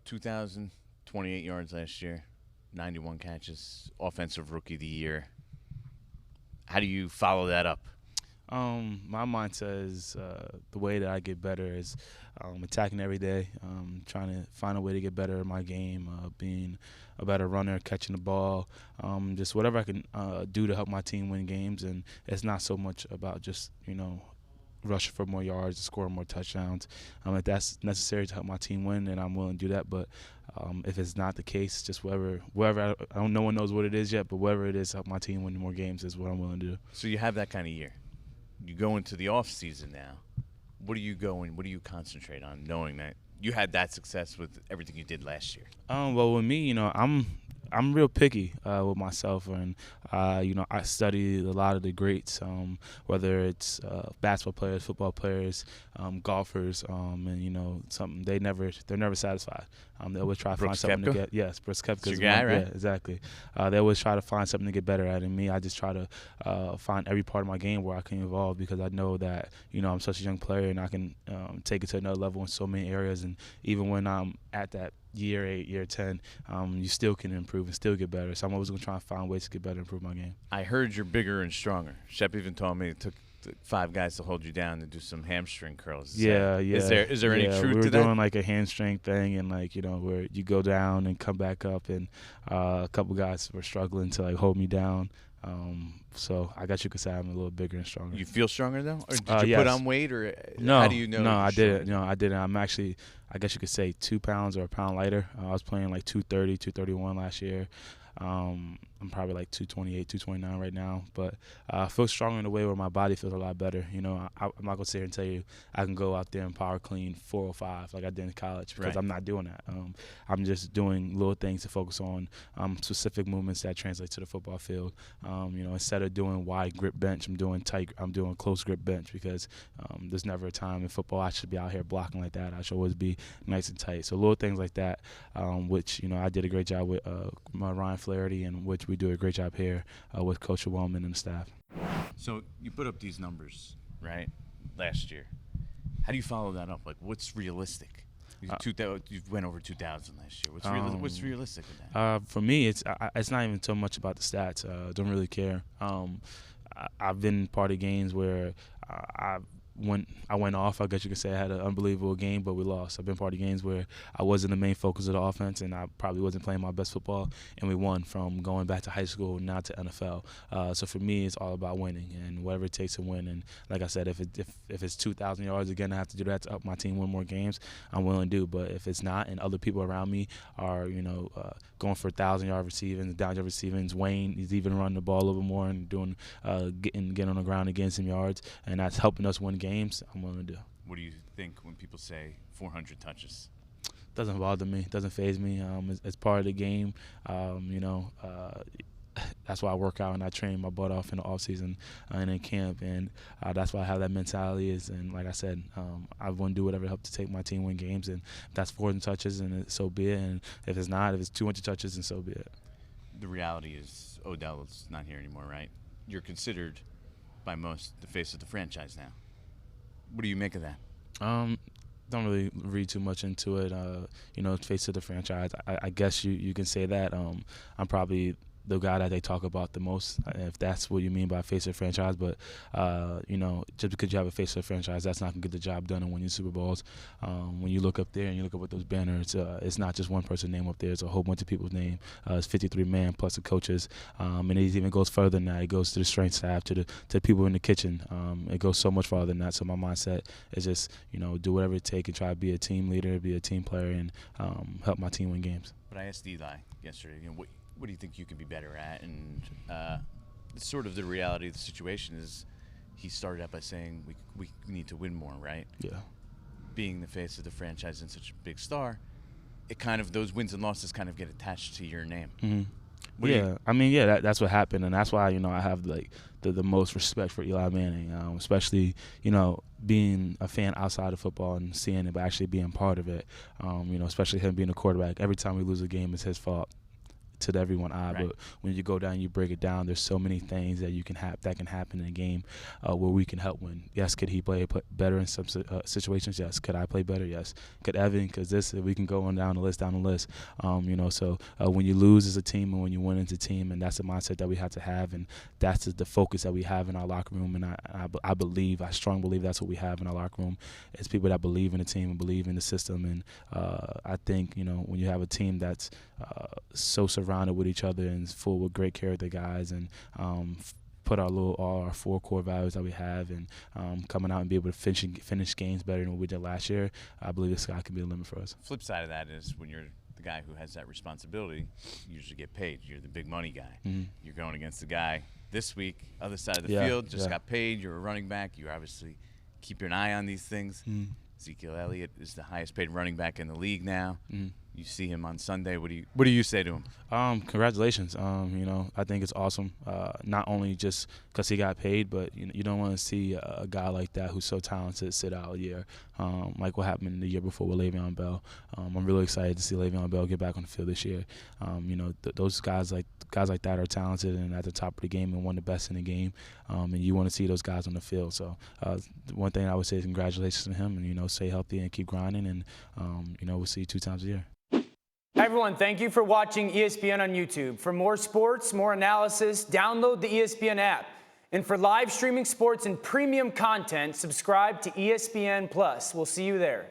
2,028 yards last year, 91 catches, offensive rookie of the year. How do you follow that up? My mindset is the way that I get better is attacking every day, trying to find a way to get better in my game, being a better runner, catching the ball, just whatever I can do to help my team win games. And it's not so much about just, rushing for more yards, scoring more touchdowns. If that's necessary to help my team win, then I'm willing to do that. But if it's not the case, just wherever I don't, no one knows what it is yet, but wherever it is to help my team win more games is what I'm willing to do. So you have that kind of year. You go into the offseason now. What do you concentrate on, knowing that you had that success with everything you did last year? Well, with me, I'm real picky with myself, and I study a lot of the greats, whether it's basketball players, football players, golfers, and something they're never satisfied. They always try to find something to get. Yes, Brooks Koepka is your guy, right? Yeah, exactly. They always try to find something to get better at. And me, I just try to find every part of my game where I can evolve, because I know that I'm such a young player and I can take it to another level in so many areas. And even when I'm at that year 8, year 10, you still can improve and still get better. So I'm always going to try and find ways to get better and improve my game. I heard you're bigger and stronger. Shep even told me it took 5 guys to hold you down to do some hamstring curls. Yeah. Is there any truth we were to that? doing like a hamstring thing, and where you go down and come back up, and a couple guys were struggling to hold me down. So I guess you could say I'm a little bigger and stronger. You feel stronger though, or did you yes. put on weight, or no? How do you know? No, I didn't. No, I didn't. I'm actually, I guess you could say 2 pounds or a pound lighter. I was playing like 230, 231 last year. I'm probably like 228, 229 right now, but I feel stronger in a way where my body feels a lot better. I'm not going to sit here and tell you I can go out there and power clean 405 like I did in college, because Right. I'm not doing that. I'm just doing little things to focus on specific movements that translate to the football field. Instead of doing wide grip bench, I'm doing close grip bench, because there's never a time in football I should be out here blocking like that. I should always be nice and tight. So little things like that, which I did a great job with Ryan Flaherty, and which we do a great job here with Coach Wellman and the staff. So you put up these numbers, right, last year. How do you follow that up? Like, what's realistic? You went over 2,000 last year. What's realistic in that? For me, it's not even so much about the stats. Don't really care. I've been part of games where I went off. I guess you could say I had an unbelievable game, but we lost. I've been part of games where I wasn't the main focus of the offense, and I probably wasn't playing my best football, and we won, from going back to high school now to NFL. So for me, it's all about winning, and whatever it takes to win. And like I said, if it's 2,000 yards again, I have to do that to help my team win more games, I'm willing to do. But if it's not, and other people around me are going for 1,000-yard receiving, down-yard receiving, Wayne, he's even running the ball a little more and doing getting on the ground and getting some yards, and that's helping us win games, I'm willing to do. What do you think when people say 400 touches? Doesn't bother me. Doesn't faze me. It's part of the game. That's why I work out and I train my butt off in the offseason and in camp, and that's why I have that mentality. And like I said, I want to do whatever to help to take my team win games. And if that's 400 touches, and so be it. And if it's not, if it's 200 touches, and so be it. The reality is Odell's not here anymore, right? You're considered by most the face of the franchise now. What do you make of that? Don't really read too much into it. Face of the franchise. I guess you can say that. I'm probably the guy that they talk about the most, if that's what you mean by face of the franchise. But, just because you have a face of the franchise, that's not going to get the job done and win you Super Bowls. When you look up there and you look up at those banners, it's not just one person's name up there. It's a whole bunch of people's name. It's 53 man plus the coaches. And it even goes further than that. It goes to the strength staff, to the people in the kitchen. It goes so much farther than that. So my mindset is just, do whatever it takes and try to be a team leader, be a team player, and help my team win games. But I asked Eli yesterday, what do you think you can be better at? And sort of the reality of the situation is he started out by saying we need to win more, right? Yeah. Being the face of the franchise and such a big star, it kind of, those wins and losses kind of get attached to your name. Mm-hmm. That's what happened, and that's why I have like the most respect for Eli Manning, especially being a fan outside of football and seeing it, but actually being part of it. Especially him being a quarterback. Every time we lose a game, it's his fault. to the everyone eye. Right. But when you go down and you break it down, there's so many things that that can happen in a game where we can help win. Yes, could he play better in some situations? Yes. Could I play better? Yes. Could Evan? Because we can go on down the list. So when you lose as a team and when you win as a team, and that's the mindset that we have to have, and that's the focus that we have in our locker room. And I strongly believe that's what we have in our locker room. It's people that believe in the team and believe in the system. And I think, when you have a team that's so surrounded with each other and full with great character guys, and put all our 4 core values that we have, and coming out and be able to finish games better than what we did last year, I believe the sky can be the limit for us. Flip side of that is when you're the guy who has that responsibility, you usually get paid. You're the big money guy. Mm-hmm. You're going against the guy this week, other side of the field, just got paid. You're a running back. You obviously keep an eye on these things. Mm-hmm. Ezekiel Elliott is the highest paid running back in the league now. Mm-hmm. You see him on Sunday. What do you say to him? Congratulations. I think it's awesome. Not only just because he got paid, but you don't want to see a guy like that who's so talented sit out a year, like what happened the year before with Le'Veon Bell. I'm really excited to see Le'Veon Bell get back on the field this year. Those guys like that are talented and at the top of the game and one of the best in the game. And you want to see those guys on the field. So one thing I would say is congratulations to him, and stay healthy and keep grinding, and we'll see you 2 times a year. Hi everyone, thank you for watching ESPN on YouTube. For more sports, more analysis, download the ESPN app. And for live streaming sports and premium content, subscribe to ESPN+. We'll see you there.